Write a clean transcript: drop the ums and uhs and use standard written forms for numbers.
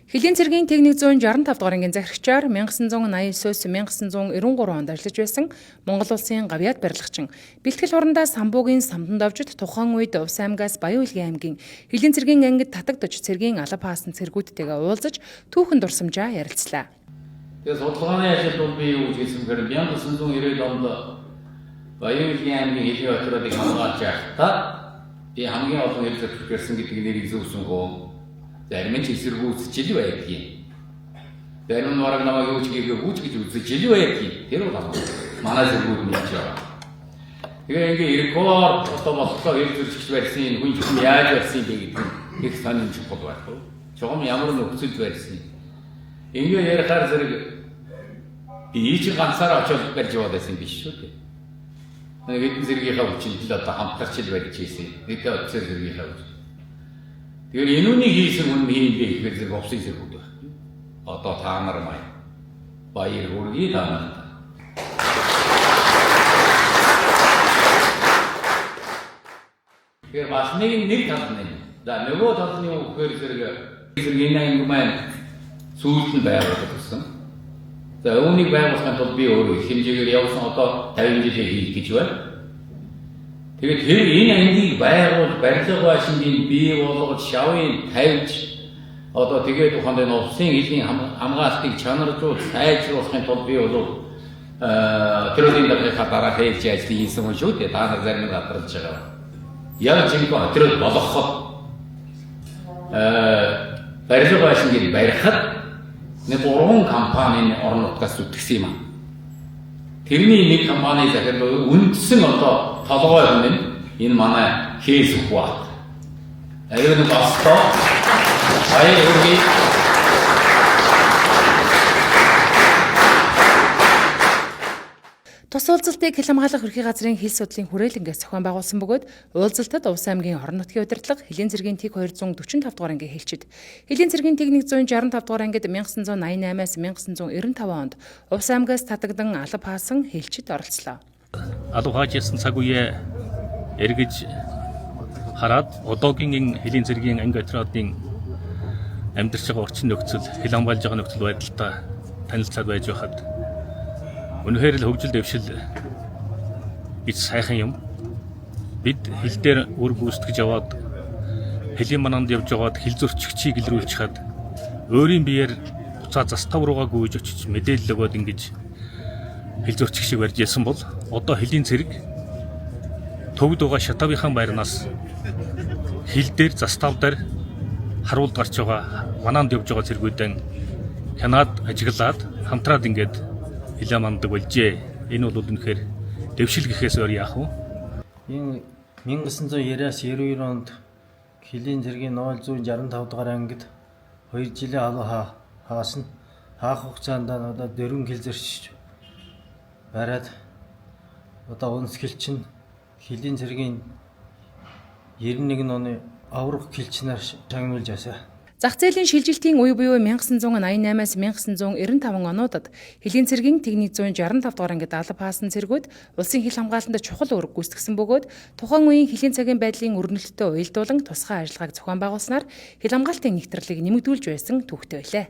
Хэлийн цэргийн техник 165 дугаар ангийн захирагчаар 1989-1993 онд ажиллаж байсан Монгол улсын гавьяат барилгачин бэлтгэл хурандаа самбуугийн самдан давжид тухайн үед Увс аймгаас Баян-Улгийн аймгийн Хэлийн цэргийн ангид татагдж цэргийн алба хаасан цэргүүдтэйгээ уулзаж түүхэн дурсамжаа ярилцлаа. Тэгээд судалгааны ажилд би юу гэж хэлсэнхээр 1990 онд Баян-Улгийн аймгийн Хэлийн отруудыг хамгаалж байхдаа би хамгийн олон хэл зохиолч гэсэн гэдэг нэрийг зөвсөн гоо. Зарим нь ч эсэргүүцэж ил байдгийг. Зарим нь бараг намайг юу ч гээгүй хүүч гэж үзэж ил байдгийг. Тэр бол манай зэргүүд нь яаж байгаа. Тэгээ ингээ эргөөр одоо болтлоо хэл зөрчигч барьсан хүн чинь яаж барьсан бэ гэдэг нь их сонин чухал байх. Чухам ямар нөхцөлд барьсан. Ингээ ярихаар зэрэг би ч ганцаараа очиод барьж яваад байсан биш шүү дээ. Хэдэн зэргийнхаа хүчинд л одоо хамтарч ил барьж ийсэн. Нэг өцөр зэргийнхаа хүч. Тэгэхээр энүүний хийсэн хүн хийн бэ гэхээр зэрэг Увсын зэргүүд байна. Одоо та нар май баяр хүргэе та нарт. Тэгэхээр бас нэг тал нь. За нөгөө тал нь юу гэхээр зэрэг энэ анги маань сүүлд нь байгуулдаг гэсэн. За үүнийг байгуулахын тулд би өөрөө хэмжээгээр явсан одоо 50 жилээ хийх гэж байна. Тэгээд тэр энэ ангийг байгуул барилга байшингийн бий болгож шавын тавьж одоо тэгээд ухаанд энэ Увсын хэлийн хамгаалтыг чанаржуул сайжруулахын тулд би бол тэрийн дараагийн дараа хэлж ажил хийсэн хүн шүү дээ. Та нар зарим нь гадарч байгаа. Яг жинхэнэ тэр болгоход барилга байшингийг барихад нэг 3 компанийн орон нутгаас үтгэсэн юм аа. Тэрний нэг компани захирал үндсэн одоо толгой хүн энэ манай Кейс Ухбаат. Ариун босто баяр хүргэе. Тус уулзалтыг хэл хамгаалах ерхий газрын хэл судлалын хүрээлэнгээс зохион байгуулсан бөгөөд уулзалтад Увс аймгийн орон нутгийн удирдлага Хэлийн цэргийн ТИК 245 дугаар ангийн хэлчид Хэлийн цэргийн техник 165 дугаар ангид 1988-аас 1995 онд Увс аймгаас татагдан алба хаасан хэлчид оролцлоо. Алба хаажсэн цаг үеэ эргэж хараад одоогийн Хэлийн цэргийн анги отруудын амьдарч байгаа орчин нөхцөл хэл хамгаалж байгаа нөхцөл байдалтай танилцаад байж байхад үнэхээр л хөгжил дэвшил гэж сайхан юм. Бид хэл дээр үр гүйцэтгэж яваад хэлийн мананд явж байгаад хэл зөрчигчийг илрүүлж хаад өөрийн биеэр буцаа застав руугаа гүйж очиж мэдээлэл өгөөд ингэж хэл зөрчигчийг барьж ясан бол одоо Хэлийн цэрэг төвд байгаа Шатавынхан байрнаас хэл дээр застав дээр харуулд гарч байгаа мананд явж байгаа цэргүүдэн хянаад ажиглаад хамтраад ингээд хэлээ манддаг болжээ. Энэ бол үнэхээр дэвшил гэхээс өөр яах вэ? Энэ 1990-аас 92 онд Хэлийн цэргийн 065 дугаар ангид 2 жилийн алба хаасан. Хаах хугацаанд одоо дөрвөн хэл зөрчиж бариад одоо өнсгөл чинь Хэлийн цэргийн 91 оны аврах гэлчнээр шагнуулж байсан. Зах зээлийн шилжилтийн үе буюу 1988-аас 1995 онуудад Хэлийн цэргийн техник 165 дугаар ангид алба хаасан цэргүүд улсын хэл хамгаалалтанд чухал үүрэг гүйцэтгсэн бөгөөд тухайн үеийн Хэлийн цагийн байдлын өрнөлтөд уялдуулан тусгай ажиллагааг зохион байгуулснаар хэл хамгаалтын нэгтгэрлийг нэмэгдүүлж байсан түүхтэй байлаа.